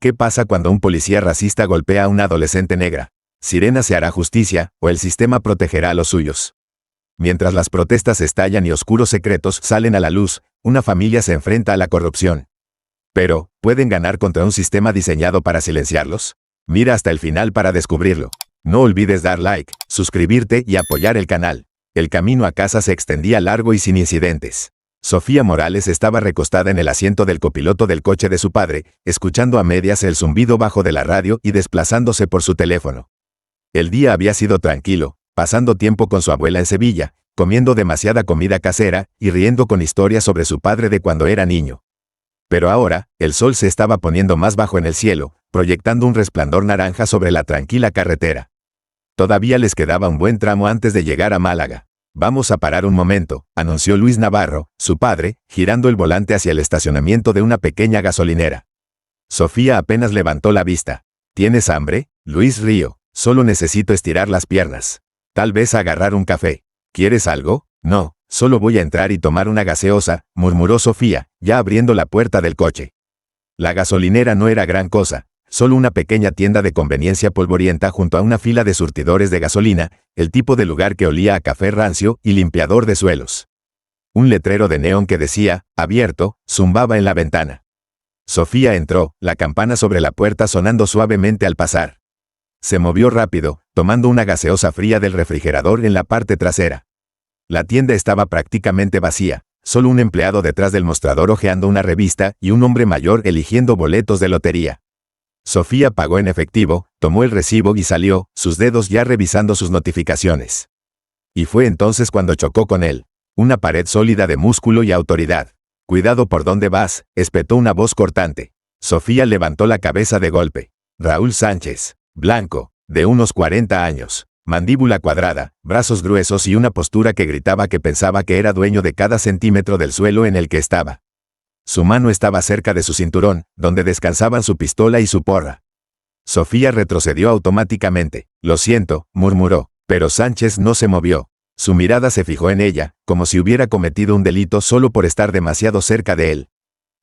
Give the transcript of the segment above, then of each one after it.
¿Qué pasa cuando un policía racista golpea a una adolescente negra? Sirena se hará justicia, o el sistema protegerá a los suyos. Mientras las protestas estallan y oscuros secretos salen a la luz, una familia se enfrenta a la corrupción. Pero, ¿pueden ganar contra un sistema diseñado para silenciarlos? Mira hasta el final para descubrirlo. No olvides dar like, suscribirte y apoyar el canal. El camino a casa se extendía largo y sin incidentes. Sofía Morales estaba recostada en el asiento del copiloto del coche de su padre, escuchando a medias el zumbido bajo de la radio y desplazándose por su teléfono. El día había sido tranquilo, pasando tiempo con su abuela en Sevilla, comiendo demasiada comida casera y riendo con historias sobre su padre de cuando era niño. Pero ahora, el sol se estaba poniendo más bajo en el cielo, proyectando un resplandor naranja sobre la tranquila carretera. Todavía les quedaba un buen tramo antes de llegar a Málaga. Vamos a parar un momento, anunció Luis Navarro, su padre, girando el volante hacia el estacionamiento de una pequeña gasolinera. Sofía apenas levantó la vista. ¿Tienes hambre? Luis rió. Solo necesito estirar las piernas. Tal vez agarrar un café. ¿Quieres algo? No, solo voy a entrar y tomar una gaseosa, murmuró Sofía, ya abriendo la puerta del coche. La gasolinera no era gran cosa. Solo una pequeña tienda de conveniencia polvorienta junto a una fila de surtidores de gasolina, el tipo de lugar que olía a café rancio y limpiador de suelos. Un letrero de neón que decía, abierto, zumbaba en la ventana. Sofía entró, la campana sobre la puerta sonando suavemente al pasar. Se movió rápido, tomando una gaseosa fría del refrigerador en la parte trasera. La tienda estaba prácticamente vacía, solo un empleado detrás del mostrador hojeando una revista y un hombre mayor eligiendo boletos de lotería. Sofía pagó en efectivo, tomó el recibo y salió, sus dedos ya revisando sus notificaciones. Y fue entonces cuando chocó con él. Una pared sólida de músculo y autoridad. «Cuidado por dónde vas», espetó una voz cortante. Sofía levantó la cabeza de golpe. Raúl Sánchez, blanco, de unos 40 años, mandíbula cuadrada, brazos gruesos y una postura que gritaba que pensaba que era dueño de cada centímetro del suelo en el que estaba. Su mano estaba cerca de su cinturón, donde descansaban su pistola y su porra. Sofía retrocedió automáticamente. «Lo siento», murmuró, pero Sánchez no se movió. Su mirada se fijó en ella, como si hubiera cometido un delito solo por estar demasiado cerca de él.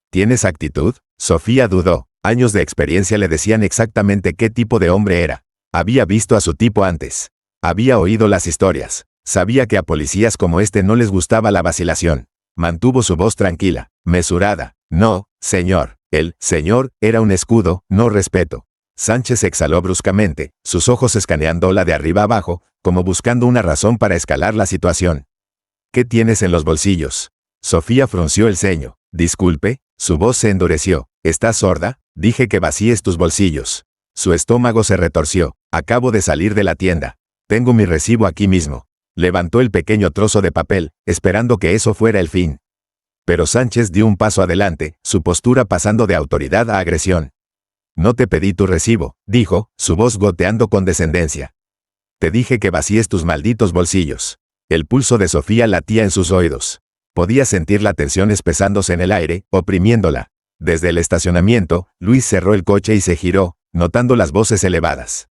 «¿Tienes actitud?». Sofía dudó. Años de experiencia le decían exactamente qué tipo de hombre era. Había visto a su tipo antes. Había oído las historias. Sabía que a policías como este no les gustaba la vacilación. Mantuvo su voz tranquila, mesurada. «No, señor». El «señor» era un escudo, no respeto. Sánchez exhaló bruscamente, sus ojos escaneándola de arriba abajo, como buscando una razón para escalar la situación. «¿Qué tienes en los bolsillos?». Sofía frunció el ceño. «Disculpe». Su voz se endureció. «¿Estás sorda? Dije que vacíes tus bolsillos». Su estómago se retorció. «Acabo de salir de la tienda. Tengo mi recibo aquí mismo». Levantó el pequeño trozo de papel, esperando que eso fuera el fin. Pero Sánchez dio un paso adelante, su postura pasando de autoridad a agresión. «No te pedí tu recibo», dijo, su voz goteando con descendencia. «Te dije que vacíes tus malditos bolsillos». El pulso de Sofía latía en sus oídos. Podía sentir la tensión espesándose en el aire, oprimiéndola. Desde el estacionamiento, Luis cerró el coche y se giró, notando las voces elevadas.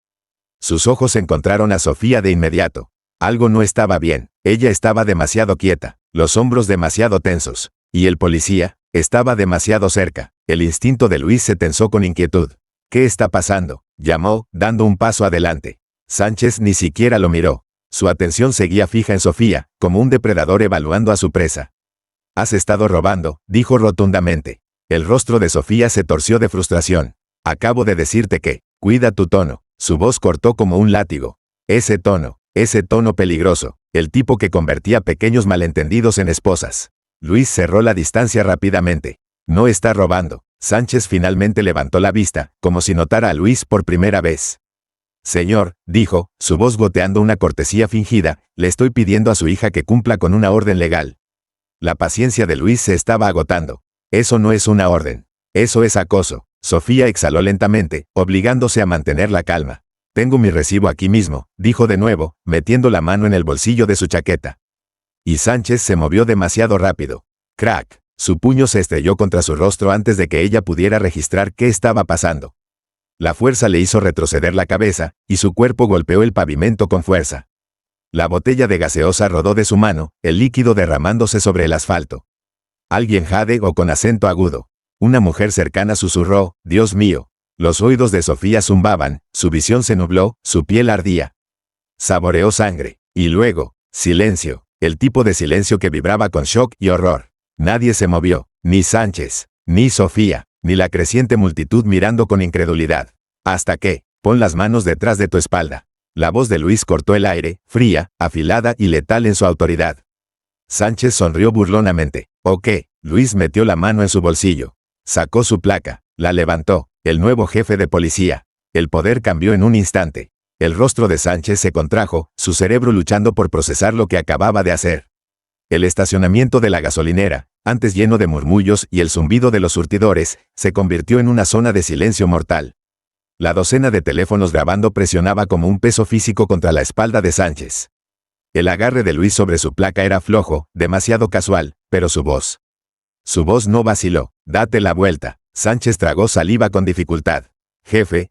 Sus ojos encontraron a Sofía de inmediato. Algo no estaba bien. Ella estaba demasiado quieta, los hombros demasiado tensos. Y el policía estaba demasiado cerca. El instinto de Luis se tensó con inquietud. «¿Qué está pasando?», llamó, dando un paso adelante. Sánchez ni siquiera lo miró. Su atención seguía fija en Sofía, como un depredador evaluando a su presa. «Has estado robando», dijo rotundamente. El rostro de Sofía se torció de frustración. «Acabo de decirte que, cuida tu tono». Su voz cortó como un látigo. Ese tono peligroso, el tipo que convertía pequeños malentendidos en esposas. Luis cerró la distancia rápidamente. «No está robando». Sánchez finalmente levantó la vista, como si notara a Luis por primera vez. «Señor», dijo, su voz goteando una cortesía fingida, «le estoy pidiendo a su hija que cumpla con una orden legal». La paciencia de Luis se estaba agotando. «Eso no es una orden. Eso es acoso». Sofía exhaló lentamente, obligándose a mantener la calma. «Tengo mi recibo aquí mismo», dijo de nuevo, metiendo la mano en el bolsillo de su chaqueta. Y Sánchez se movió demasiado rápido. Crack. Su puño se estrelló contra su rostro antes de que ella pudiera registrar qué estaba pasando. La fuerza le hizo retroceder la cabeza, y su cuerpo golpeó el pavimento con fuerza. La botella de gaseosa rodó de su mano, el líquido derramándose sobre el asfalto. Alguien jade o con acento agudo. Una mujer cercana susurró, «Dios mío». Los oídos de Sofía zumbaban, su visión se nubló, su piel ardía. Saboreó sangre. Y luego, silencio. El tipo de silencio que vibraba con shock y horror. Nadie se movió, ni Sánchez, ni Sofía, ni la creciente multitud mirando con incredulidad. Hasta que, pon las manos detrás de tu espalda. La voz de Luis cortó el aire, fría, afilada y letal en su autoridad. Sánchez sonrió burlonamente. ¿O qué? Luis metió la mano en su bolsillo. Sacó su placa, la levantó. El nuevo jefe de policía. El poder cambió en un instante. El rostro de Sánchez se contrajo, su cerebro luchando por procesar lo que acababa de hacer. El estacionamiento de la gasolinera, antes lleno de murmullos y el zumbido de los surtidores, se convirtió en una zona de silencio mortal. La docena de teléfonos grabando presionaba como un peso físico contra la espalda de Sánchez. El agarre de Luis sobre su placa era flojo, demasiado casual, pero su voz no vaciló. Date la vuelta. Sánchez tragó saliva con dificultad. Jefe,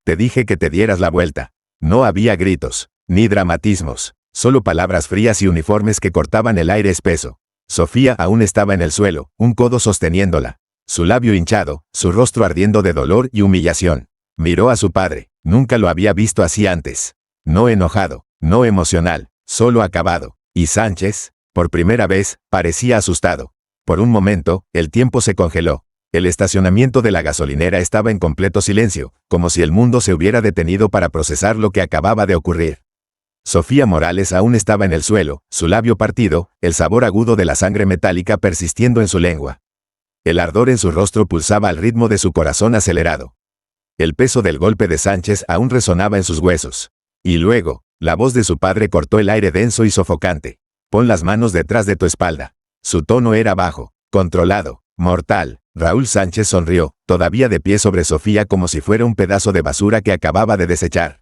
te dije que te dieras la vuelta. No había gritos, ni dramatismos, solo palabras frías y uniformes que cortaban el aire espeso. Sofía aún estaba en el suelo, un codo sosteniéndola. Su labio hinchado, su rostro ardiendo de dolor y humillación. Miró a su padre, nunca lo había visto así antes. No enojado, no emocional, solo acabado. Y Sánchez, por primera vez, parecía asustado. Por un momento, el tiempo se congeló. El estacionamiento de la gasolinera estaba en completo silencio, como si el mundo se hubiera detenido para procesar lo que acababa de ocurrir. Sofía Morales aún estaba en el suelo, su labio partido, el sabor agudo de la sangre metálica persistiendo en su lengua. El ardor en su rostro pulsaba al ritmo de su corazón acelerado. El peso del golpe de Sánchez aún resonaba en sus huesos. Y luego, la voz de su padre cortó el aire denso y sofocante. Pon las manos detrás de tu espalda. Su tono era bajo, controlado, mortal. Raúl Sánchez sonrió, todavía de pie sobre Sofía como si fuera un pedazo de basura que acababa de desechar.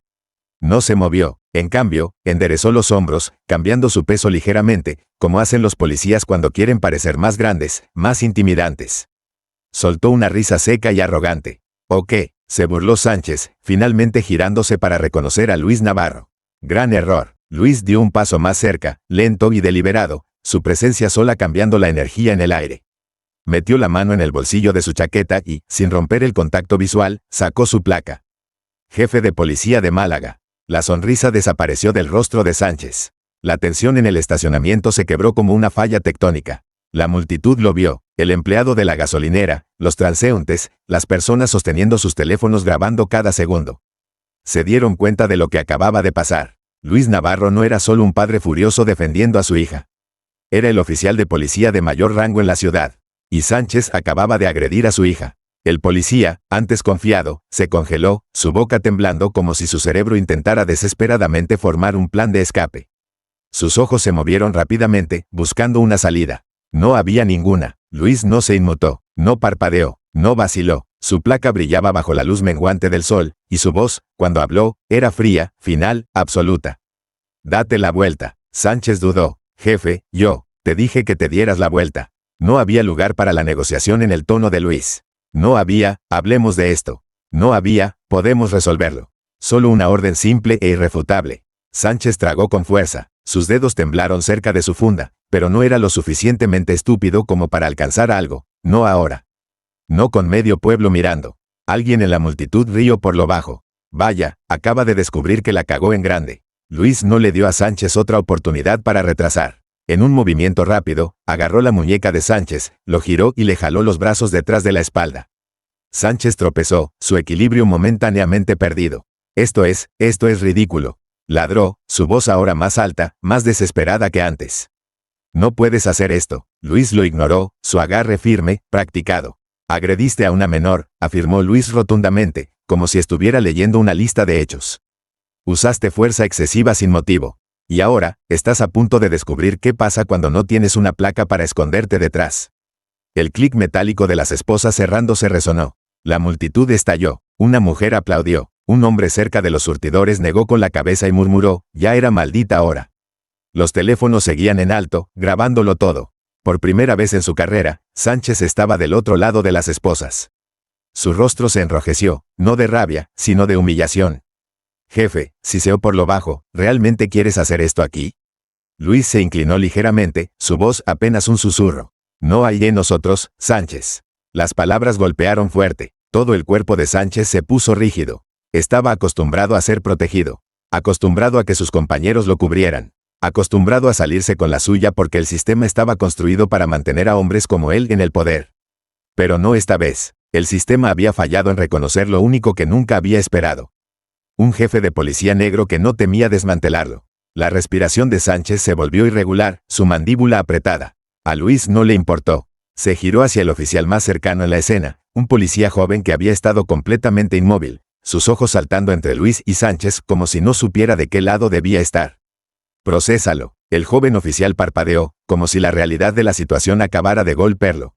No se movió, en cambio, enderezó los hombros, cambiando su peso ligeramente, como hacen los policías cuando quieren parecer más grandes, más intimidantes. Soltó una risa seca y arrogante. ¿O qué? Se burló Sánchez, finalmente girándose para reconocer a Luis Navarro. Gran error. Luis dio un paso más cerca, lento y deliberado, su presencia sola cambiando la energía en el aire. Metió la mano en el bolsillo de su chaqueta y, sin romper el contacto visual, sacó su placa. Jefe de policía de Málaga. La sonrisa desapareció del rostro de Sánchez. La tensión en el estacionamiento se quebró como una falla tectónica. La multitud lo vio, el empleado de la gasolinera, los transeúntes, las personas sosteniendo sus teléfonos grabando cada segundo. Se dieron cuenta de lo que acababa de pasar. Luis Navarro no era solo un padre furioso defendiendo a su hija. Era el oficial de policía de mayor rango en la ciudad. Y Sánchez acababa de agredir a su hija. El policía, antes confiado, se congeló, su boca temblando como si su cerebro intentara desesperadamente formar un plan de escape. Sus ojos se movieron rápidamente, buscando una salida. No había ninguna. Luis no se inmutó, no parpadeó, no vaciló. Su placa brillaba bajo la luz menguante del sol, y su voz, cuando habló, era fría, final, absoluta. Date la vuelta. Sánchez dudó. Jefe, te dije que te dieras la vuelta. No había lugar para la negociación en el tono de Luis. No había, hablemos de esto. No había, podemos resolverlo. Solo una orden simple e irrefutable. Sánchez tragó con fuerza. Sus dedos temblaron cerca de su funda, pero no era lo suficientemente estúpido como para alcanzar algo. No ahora. No con medio pueblo mirando. Alguien en la multitud rió por lo bajo. Vaya, acaba de descubrir que la cagó en grande. Luis no le dio a Sánchez otra oportunidad para retrasar. En un movimiento rápido, agarró la muñeca de Sánchez, lo giró y le jaló los brazos detrás de la espalda. Sánchez tropezó, su equilibrio momentáneamente perdido. Esto es ridículo. Ladró, su voz ahora más alta, más desesperada que antes. No puedes hacer esto. Luis lo ignoró, su agarre firme, practicado. Agrediste a una menor, afirmó Luis rotundamente, como si estuviera leyendo una lista de hechos. Usaste fuerza excesiva sin motivo. Y ahora, estás a punto de descubrir qué pasa cuando no tienes una placa para esconderte detrás. El clic metálico de las esposas cerrándose resonó. La multitud estalló. Una mujer aplaudió. Un hombre cerca de los surtidores negó con la cabeza y murmuró, ya era maldita hora. Los teléfonos seguían en alto, grabándolo todo. Por primera vez en su carrera, Sánchez estaba del otro lado de las esposas. Su rostro se enrojeció, no de rabia, sino de humillación. Jefe, siseó por lo bajo, ¿realmente quieres hacer esto aquí? Luis se inclinó ligeramente, su voz apenas un susurro. No hay de nosotros, Sánchez. Las palabras golpearon fuerte, Todo el cuerpo de Sánchez se puso rígido. Estaba acostumbrado a ser protegido. Acostumbrado a que sus compañeros lo cubrieran. Acostumbrado a salirse con la suya porque el sistema estaba construido para mantener a hombres como él en el poder. Pero no esta vez. El sistema había fallado en reconocer lo único que nunca había esperado. Un jefe de policía negro que no temía desmantelarlo. La respiración de Sánchez se volvió irregular, su mandíbula apretada. A Luis no le importó. Se giró hacia el oficial más cercano en la escena, un policía joven que había estado completamente inmóvil, sus ojos saltando entre Luis y Sánchez como si no supiera de qué lado debía estar. «Procésalo». El joven oficial parpadeó, como si la realidad de la situación acabara de golpearlo.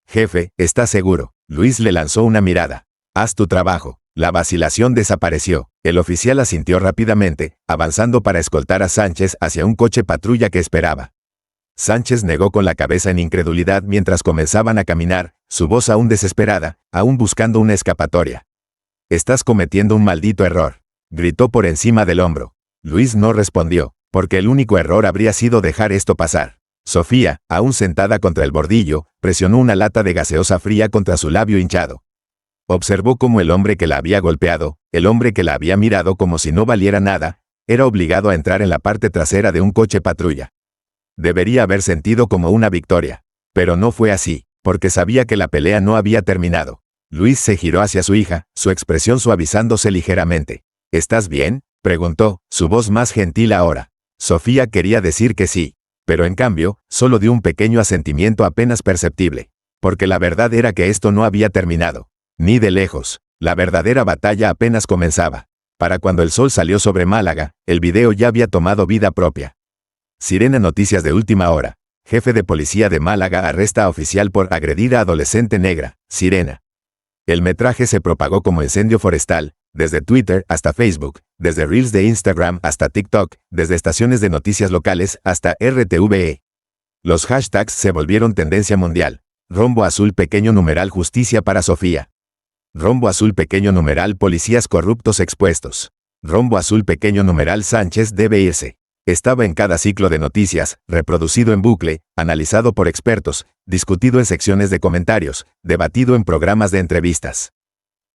«Jefe, ¿está seguro?». Luis le lanzó una mirada. «Haz tu trabajo». La vacilación desapareció. El oficial asintió rápidamente, avanzando para escoltar a Sánchez hacia un coche patrulla que esperaba. Sánchez negó con la cabeza en incredulidad mientras comenzaban a caminar, su voz aún desesperada, aún buscando una escapatoria. «Estás cometiendo un maldito error», gritó por encima del hombro. Luis no respondió, porque el único error habría sido dejar esto pasar. Sofía, aún sentada contra el bordillo, presionó una lata de gaseosa fría contra su labio hinchado. Observó cómo el hombre que la había golpeado, el hombre que la había mirado como si no valiera nada, era obligado a entrar en la parte trasera de un coche patrulla. Debería haber sentido como una victoria. Pero no fue así, porque sabía que la pelea no había terminado. Luis se giró hacia su hija, su expresión suavizándose ligeramente. «¿Estás bien?», preguntó, su voz más gentil ahora. Sofía quería decir que sí, pero en cambio, solo dio un pequeño asentimiento apenas perceptible. Porque la verdad era que esto no había terminado. Ni de lejos. La verdadera batalla apenas comenzaba. Para cuando el sol salió sobre Málaga, el video ya había tomado vida propia. Sirena Noticias de última hora. Jefe de policía de Málaga arresta a oficial por agredir a adolescente negra, Sirena. El metraje se propagó como incendio forestal, desde Twitter hasta Facebook, desde Reels de Instagram hasta TikTok, desde estaciones de noticias locales hasta RTVE. Los hashtags se volvieron tendencia mundial. Rombo azul pequeño numeral justicia para Sofía. Rombo azul pequeño numeral policías corruptos expuestos. Rombo azul pequeño numeral Sánchez debe irse. Estaba en cada ciclo de noticias, reproducido en bucle, analizado por expertos, discutido en secciones de comentarios, debatido en programas de entrevistas.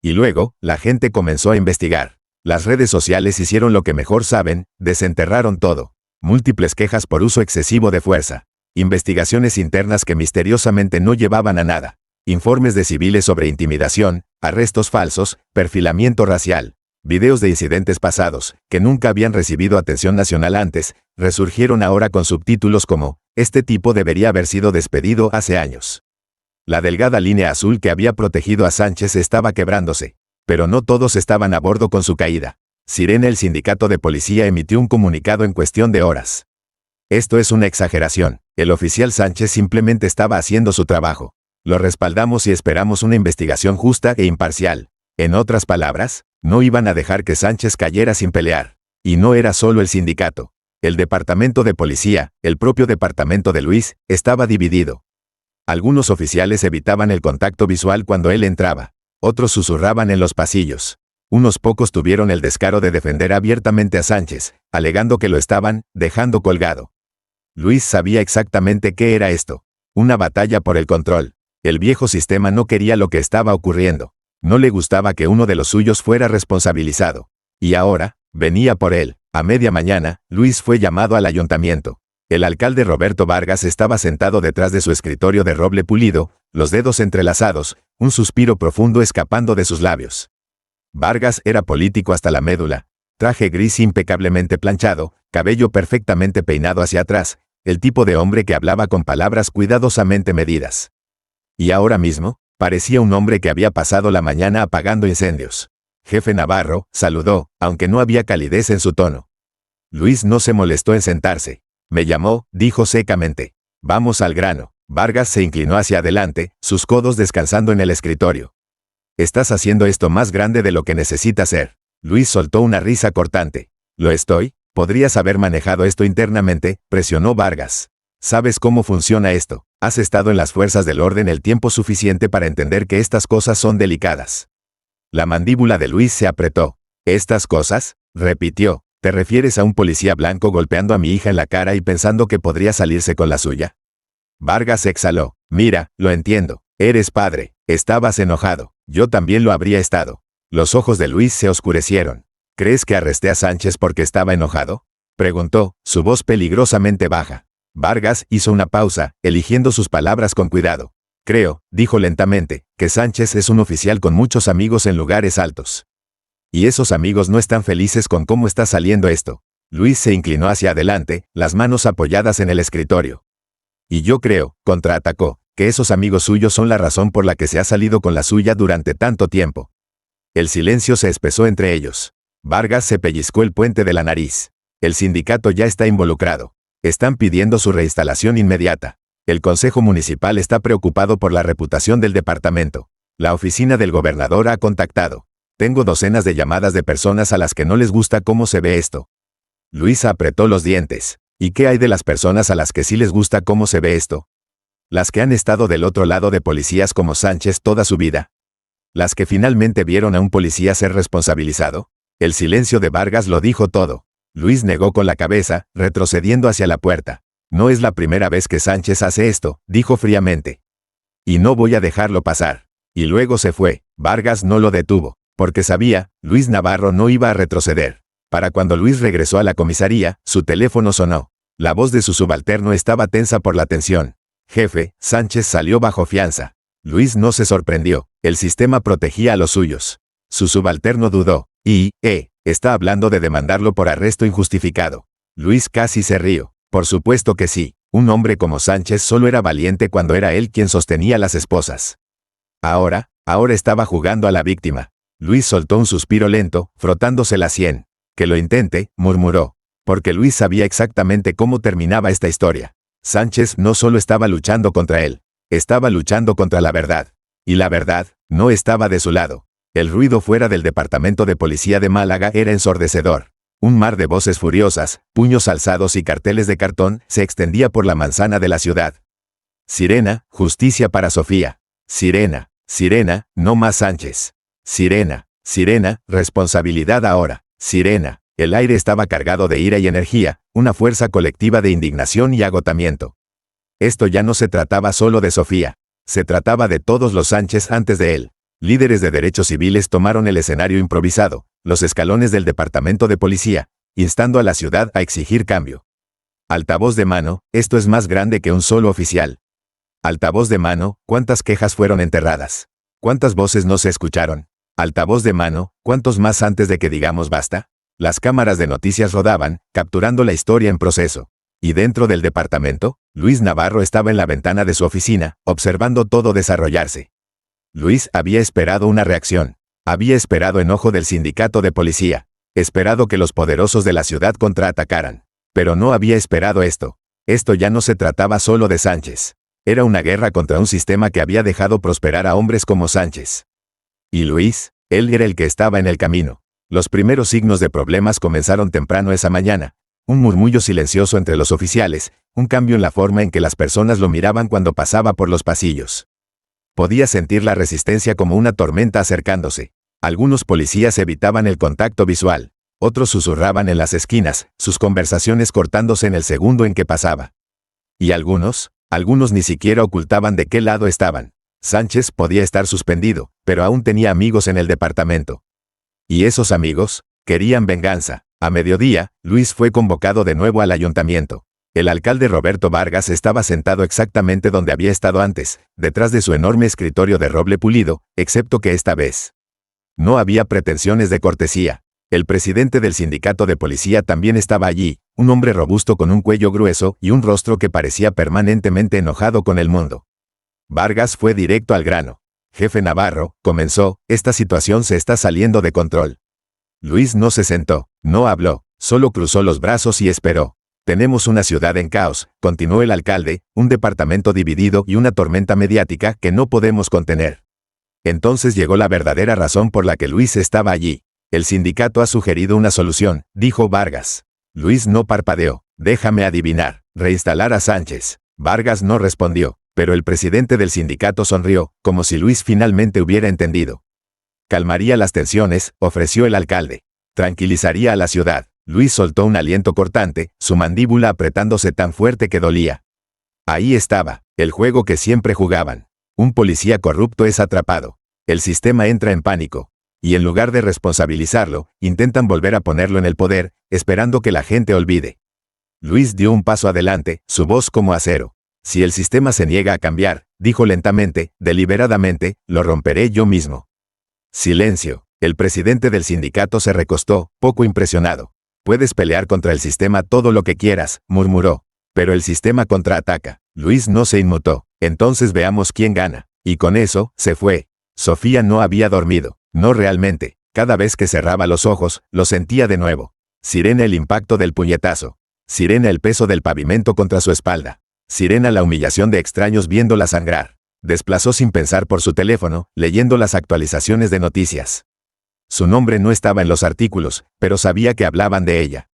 Y luego, la gente comenzó a investigar. Las redes sociales hicieron lo que mejor saben, desenterraron todo. Múltiples quejas por uso excesivo de fuerza. Investigaciones internas que misteriosamente no llevaban a nada. Informes de civiles sobre intimidación, arrestos falsos, perfilamiento racial. Videos de incidentes pasados, que nunca habían recibido atención nacional antes, resurgieron ahora con subtítulos como, «Este tipo debería haber sido despedido hace años». La delgada línea azul que había protegido a Sánchez estaba quebrándose. Pero no todos estaban a bordo con su caída. Sirena, el sindicato de policía, emitió un comunicado en cuestión de horas. «Esto es una exageración. El oficial Sánchez simplemente estaba haciendo su trabajo. Lo respaldamos y esperamos una investigación justa e imparcial». En otras palabras, no iban a dejar que Sánchez cayera sin pelear. Y no era solo el sindicato. El departamento de policía, el propio departamento de Luis, estaba dividido. Algunos oficiales evitaban el contacto visual cuando él entraba. Otros susurraban en los pasillos. Unos pocos tuvieron el descaro de defender abiertamente a Sánchez, alegando que lo estaban dejando colgado. Luis sabía exactamente qué era esto. Una batalla por el control. El viejo sistema no quería lo que estaba ocurriendo. No le gustaba que uno de los suyos fuera responsabilizado. Y ahora, venía por él. A media mañana, Luis fue llamado al ayuntamiento. El alcalde Roberto Vargas estaba sentado detrás de su escritorio de roble pulido, los dedos entrelazados, un suspiro profundo escapando de sus labios. Vargas era político hasta la médula. Traje gris impecablemente planchado, cabello perfectamente peinado hacia atrás, el tipo de hombre que hablaba con palabras cuidadosamente medidas. Y ahora mismo, parecía un hombre que había pasado la mañana apagando incendios. «Jefe Navarro», saludó, aunque no había calidez en su tono. Luis no se molestó en sentarse. «Me llamó», dijo secamente. «Vamos al grano». Vargas se inclinó hacia adelante, sus codos descansando en el escritorio. «Estás haciendo esto más grande de lo que necesita ser». Luis soltó una risa cortante. «¿Lo estoy? Podrías haber manejado esto internamente», presionó Vargas. «¿Sabes cómo funciona esto? Has estado en las fuerzas del orden el tiempo suficiente para entender que estas cosas son delicadas». La mandíbula de Luis se apretó. «¿Estas cosas?», repitió. «¿Te refieres a un policía blanco golpeando a mi hija en la cara y pensando que podría salirse con la suya?». Vargas exhaló. «Mira, lo entiendo. Eres padre. Estabas enojado. Yo también lo habría estado. Los ojos de Luis se oscurecieron. ¿Crees que arresté a Sánchez porque estaba enojado? Preguntó, su voz peligrosamente baja. Vargas hizo una pausa, eligiendo sus palabras con cuidado. Creo, dijo lentamente, que Sánchez es un oficial con muchos amigos en lugares altos. Y esos amigos no están felices con cómo está saliendo esto. Luis se inclinó hacia adelante, las manos apoyadas en el escritorio. Y yo creo, contraatacó, que esos amigos suyos son la razón por la que se ha salido con la suya durante tanto tiempo. El silencio se espesó entre ellos. Vargas se pellizcó el puente de la nariz. El sindicato ya está involucrado. Están pidiendo su reinstalación inmediata. El Consejo Municipal está preocupado por la reputación del departamento. La oficina del gobernador ha contactado. Tengo docenas de llamadas de personas a las que no les gusta cómo se ve esto. Luis apretó los dientes. ¿Y qué hay de las personas a las que sí les gusta cómo se ve esto? Las que han estado del otro lado de policías como Sánchez toda su vida. Las que finalmente vieron a un policía ser responsabilizado. El silencio de Vargas lo dijo todo. Luis negó con la cabeza, retrocediendo hacia la puerta. No es la primera vez que Sánchez hace esto, dijo fríamente. Y no voy a dejarlo pasar. Y luego se fue. Vargas no lo detuvo, porque sabía, Luis Navarro no iba a retroceder. Para cuando Luis regresó a la comisaría, su teléfono sonó. La voz de su subalterno estaba tensa por la tensión. Jefe, Sánchez salió bajo fianza. Luis no se sorprendió. El sistema protegía a los suyos. Su subalterno dudó. Está hablando de demandarlo por arresto injustificado. Luis casi se rió. Por supuesto que sí. Un hombre como Sánchez solo era valiente cuando era él quien sostenía a las esposas. Ahora estaba jugando a la víctima. Luis soltó un suspiro lento, frotándose la sien. Que lo intente, murmuró. Porque Luis sabía exactamente cómo terminaba esta historia. Sánchez no solo estaba luchando contra él. Estaba luchando contra la verdad. Y la verdad, no estaba de su lado. El ruido fuera del departamento de policía de Málaga era ensordecedor. Un mar de voces furiosas, puños alzados y carteles de cartón se extendía por la manzana de la ciudad. Sirena, justicia para Sofía. Sirena, Sirena, no más Sánchez. Sirena, Sirena, responsabilidad ahora. Sirena. El aire estaba cargado de ira y energía, una fuerza colectiva de indignación y agotamiento. Esto ya no se trataba solo de Sofía. Se trataba de todos los Sánchez antes de él. Líderes de derechos civiles tomaron el escenario improvisado, los escalones del departamento de policía, instando a la ciudad a exigir cambio. Altavoz de mano, esto es más grande que un solo oficial. Altavoz de mano, ¿cuántas quejas fueron enterradas? ¿Cuántas voces no se escucharon? Altavoz de mano, ¿cuántos más antes de que digamos basta? Las cámaras de noticias rodaban, capturando la historia en proceso. Y dentro del departamento, Luis Navarro estaba en la ventana de su oficina, observando todo desarrollarse. Luis había esperado una reacción. Había esperado enojo del sindicato de policía. Esperado que los poderosos de la ciudad contraatacaran. Pero no había esperado esto. Esto ya no se trataba solo de Sánchez. Era una guerra contra un sistema que había dejado prosperar a hombres como Sánchez. Y Luis, él era el que estaba en el camino. Los primeros signos de problemas comenzaron temprano esa mañana. Un murmullo silencioso entre los oficiales, un cambio en la forma en que las personas lo miraban cuando pasaba por los pasillos. Podía sentir la resistencia como una tormenta acercándose. Algunos policías evitaban el contacto visual. Otros susurraban en las esquinas, sus conversaciones cortándose en el segundo en que pasaba. Y algunos ni siquiera ocultaban de qué lado estaban. Sánchez podía estar suspendido, pero aún tenía amigos en el departamento. Y esos amigos querían venganza. A mediodía, Luis fue convocado de nuevo al ayuntamiento. El alcalde Roberto Vargas estaba sentado exactamente donde había estado antes, detrás de su enorme escritorio de roble pulido, excepto que esta vez no había pretensiones de cortesía. El presidente del sindicato de policía también estaba allí, un hombre robusto con un cuello grueso y un rostro que parecía permanentemente enojado con el mundo. Vargas fue directo al grano. Jefe Navarro, comenzó, esta situación se está saliendo de control. Luis no se sentó, no habló, solo cruzó los brazos y esperó. Tenemos una ciudad en caos, continuó el alcalde, un departamento dividido y una tormenta mediática que no podemos contener. Entonces llegó la verdadera razón por la que Luis estaba allí. El sindicato ha sugerido una solución, dijo Vargas. Luis no parpadeó. Déjame adivinar, reinstalar a Sánchez. Vargas no respondió, pero el presidente del sindicato sonrió, como si Luis finalmente hubiera entendido. Calmaría las tensiones, ofreció el alcalde. Tranquilizaría a la ciudad. Luis soltó un aliento cortante, su mandíbula apretándose tan fuerte que dolía. Ahí estaba, el juego que siempre jugaban. Un policía corrupto es atrapado. El sistema entra en pánico. Y en lugar de responsabilizarlo, intentan volver a ponerlo en el poder, esperando que la gente olvide. Luis dio un paso adelante, su voz como acero. Si el sistema se niega a cambiar, dijo lentamente, deliberadamente, lo romperé yo mismo. Silencio. El presidente del sindicato se recostó, poco impresionado. Puedes pelear contra el sistema todo lo que quieras, murmuró. Pero el sistema contraataca. Luis no se inmutó. Entonces veamos quién gana. Y con eso, se fue. Sofía no había dormido. No realmente. Cada vez que cerraba los ojos, lo sentía de nuevo. Sirena el impacto del puñetazo. Sirena el peso del pavimento contra su espalda. Sirena la humillación de extraños viéndola sangrar. Desplazó sin pensar por su teléfono, leyendo las actualizaciones de noticias. Su nombre no estaba en los artículos, pero sabía que hablaban de ella.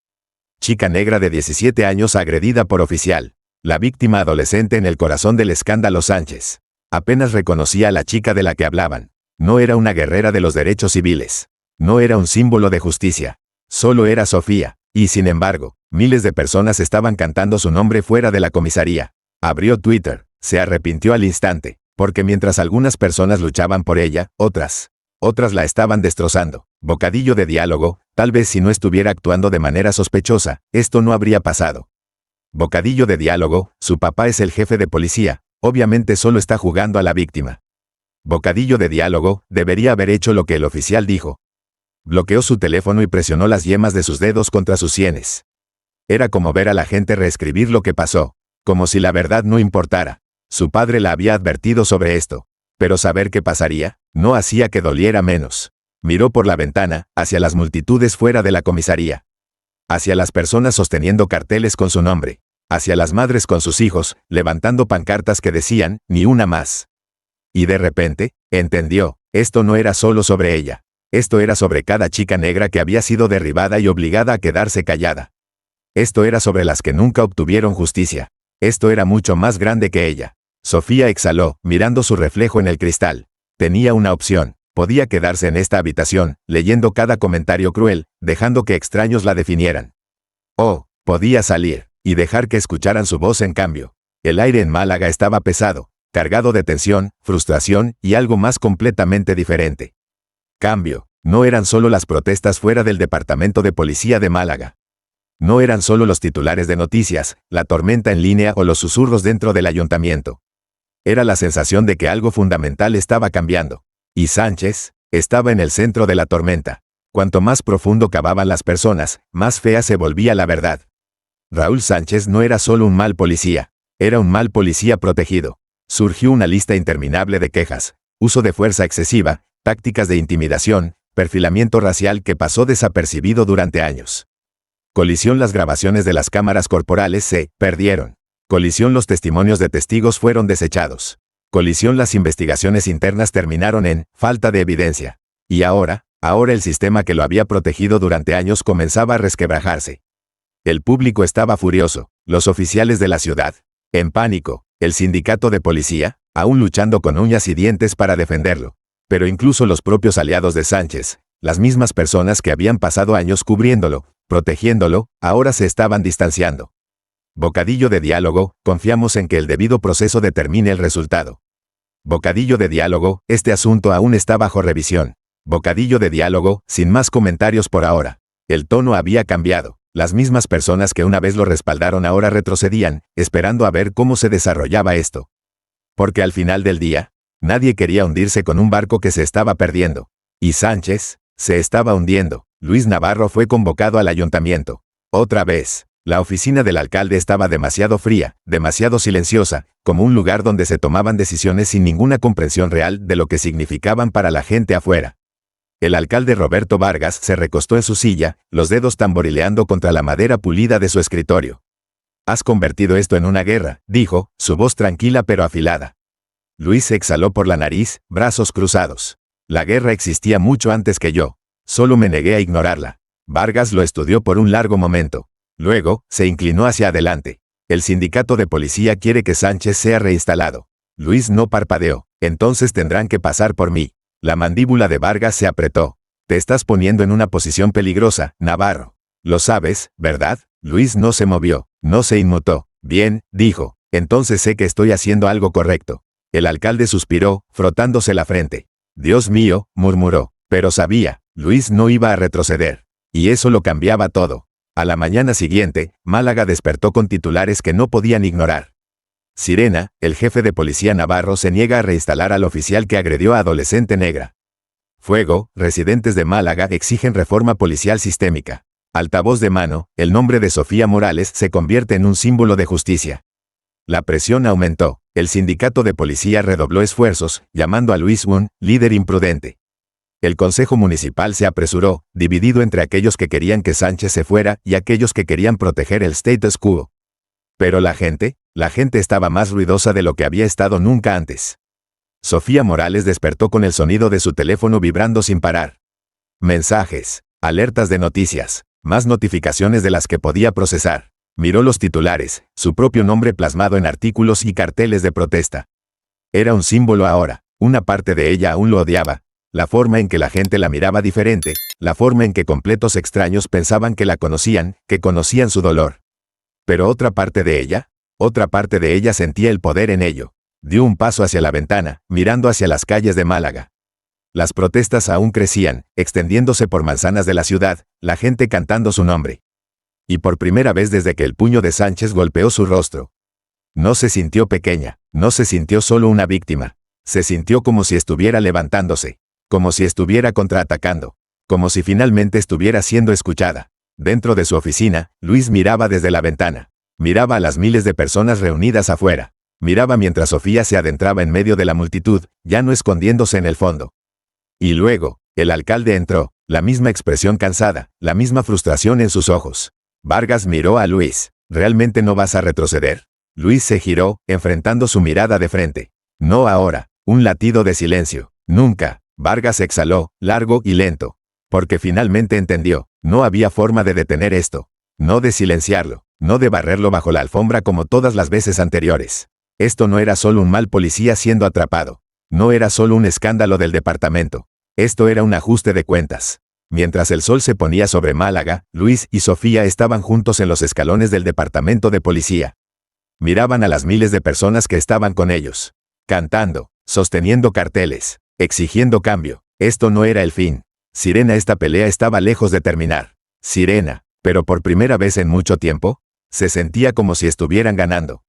Chica negra de 17 años agredida por oficial. La víctima adolescente en el corazón del escándalo Sánchez. Apenas reconocía a la chica de la que hablaban. No era una guerrera de los derechos civiles. No era un símbolo de justicia. Solo era Sofía. Y sin embargo, miles de personas estaban cantando su nombre fuera de la comisaría. Abrió Twitter. Se arrepintió al instante, porque mientras algunas personas luchaban por ella, otras la estaban destrozando. Bocadillo de diálogo, tal vez si no estuviera actuando de manera sospechosa, esto no habría pasado. Bocadillo de diálogo, su papá es el jefe de policía, obviamente solo está jugando a la víctima. Bocadillo de diálogo, debería haber hecho lo que el oficial dijo. Bloqueó su teléfono y presionó las yemas de sus dedos contra sus sienes. Era como ver a la gente reescribir lo que pasó, como si la verdad no importara. Su padre la había advertido sobre esto. Pero saber qué pasaría, no hacía que doliera menos. Miró por la ventana, hacia las multitudes fuera de la comisaría. Hacia las personas sosteniendo carteles con su nombre. Hacia las madres con sus hijos, levantando pancartas que decían, ni una más. Y de repente, entendió, esto no era solo sobre ella. Esto era sobre cada chica negra que había sido derribada y obligada a quedarse callada. Esto era sobre las que nunca obtuvieron justicia. Esto era mucho más grande que ella. Sofía exhaló, mirando su reflejo en el cristal. Tenía una opción. Podía quedarse en esta habitación, leyendo cada comentario cruel, dejando que extraños la definieran. O, podía salir, y dejar que escucharan su voz en cambio. El aire en Málaga estaba pesado, cargado de tensión, frustración y algo más completamente diferente. Cambio, no eran solo las protestas fuera del departamento de policía de Málaga. No eran solo los titulares de noticias, la tormenta en línea o los susurros dentro del ayuntamiento. Era la sensación de que algo fundamental estaba cambiando. Y Sánchez estaba en el centro de la tormenta. Cuanto más profundo cavaban las personas, más fea se volvía la verdad. Raúl Sánchez no era solo un mal policía, era un mal policía protegido. Surgió una lista interminable de quejas, uso de fuerza excesiva, tácticas de intimidación, perfilamiento racial que pasó desapercibido durante años. Colisión, las grabaciones de las cámaras corporales se perdieron. Colisión, los testimonios de testigos fueron desechados. Colisión, las investigaciones internas terminaron en falta de evidencia. Y ahora el sistema que lo había protegido durante años comenzaba a resquebrajarse. El público estaba furioso, los oficiales de la ciudad, en pánico, el sindicato de policía, aún luchando con uñas y dientes para defenderlo. Pero incluso los propios aliados de Sánchez, las mismas personas que habían pasado años cubriéndolo, protegiéndolo, ahora se estaban distanciando. Bocadillo de diálogo, confiamos en que el debido proceso determine el resultado. Bocadillo de diálogo, este asunto aún está bajo revisión. Bocadillo de diálogo, sin más comentarios por ahora. El tono había cambiado. Las mismas personas que una vez lo respaldaron ahora retrocedían, esperando a ver cómo se desarrollaba esto. Porque al final del día, nadie quería hundirse con un barco que se estaba perdiendo. Y Sánchez se estaba hundiendo. Luis Navarro fue convocado al ayuntamiento. Otra vez. La oficina del alcalde estaba demasiado fría, demasiado silenciosa, como un lugar donde se tomaban decisiones sin ninguna comprensión real de lo que significaban para la gente afuera. El alcalde Roberto Vargas se recostó en su silla, los dedos tamborileando contra la madera pulida de su escritorio. «Has convertido esto en una guerra», dijo, su voz tranquila pero afilada. Luis se exhaló por la nariz, brazos cruzados. «La guerra existía mucho antes que yo. Solo me negué a ignorarla». Vargas lo estudió por un largo momento. Luego, se inclinó hacia adelante. El sindicato de policía quiere que Sánchez sea reinstalado. Luis no parpadeó. Entonces tendrán que pasar por mí. La mandíbula de Vargas se apretó. Te estás poniendo en una posición peligrosa, Navarro. Lo sabes, ¿verdad? Luis no se movió, no se inmutó. Bien, dijo. Entonces sé que estoy haciendo algo correcto. El alcalde suspiró, frotándose la frente. Dios mío, murmuró, pero sabía, Luis no iba a retroceder. Y eso lo cambiaba todo. A la mañana siguiente, Málaga despertó con titulares que no podían ignorar. Sirena, el jefe de policía navarro se niega a reinstalar al oficial que agredió a adolescente negra. Fuego, residentes de Málaga exigen reforma policial sistémica. Altavoz de mano, el nombre de Sofía Morales se convierte en un símbolo de justicia. La presión aumentó. El sindicato de policía redobló esfuerzos, llamando a Luis un líder imprudente. El Consejo Municipal se apresuró, dividido entre aquellos que querían que Sánchez se fuera y aquellos que querían proteger el status quo. Pero la gente estaba más ruidosa de lo que había estado nunca antes. Sofía Morales despertó con el sonido de su teléfono vibrando sin parar. Mensajes, alertas de noticias, más notificaciones de las que podía procesar. Miró los titulares, su propio nombre plasmado en artículos y carteles de protesta. Era un símbolo ahora, una parte de ella aún lo odiaba. La forma en que la gente la miraba diferente, la forma en que completos extraños pensaban que la conocían, que conocían su dolor. Pero otra parte de ella sentía el poder en ello. Dio un paso hacia la ventana, mirando hacia las calles de Málaga. Las protestas aún crecían, extendiéndose por manzanas de la ciudad, la gente cantando su nombre. Y por primera vez desde que el puño de Sánchez golpeó su rostro. No se sintió pequeña, no se sintió solo una víctima. Se sintió como si estuviera levantándose, como si estuviera contraatacando, como si finalmente estuviera siendo escuchada. Dentro de su oficina, Luis miraba desde la ventana. Miraba a las miles de personas reunidas afuera. Miraba mientras Sofía se adentraba en medio de la multitud, ya no escondiéndose en el fondo. Y luego, el alcalde entró, la misma expresión cansada, la misma frustración en sus ojos. Vargas miró a Luis. ¿Realmente no vas a retroceder? Luis se giró, enfrentando su mirada de frente. No ahora. Un latido de silencio. Nunca. Vargas exhaló, largo y lento. Porque finalmente entendió. No había forma de detener esto. No de silenciarlo. No de barrerlo bajo la alfombra como todas las veces anteriores. Esto no era solo un mal policía siendo atrapado. No era solo un escándalo del departamento. Esto era un ajuste de cuentas. Mientras el sol se ponía sobre Málaga, Luis y Sofía estaban juntos en los escalones del departamento de policía. Miraban a las miles de personas que estaban con ellos. Cantando, sosteniendo carteles, exigiendo cambio. Esto no era el fin. Sirena, esta pelea estaba lejos de terminar. Sirena, pero por primera vez en mucho tiempo, se sentía como si estuvieran ganando.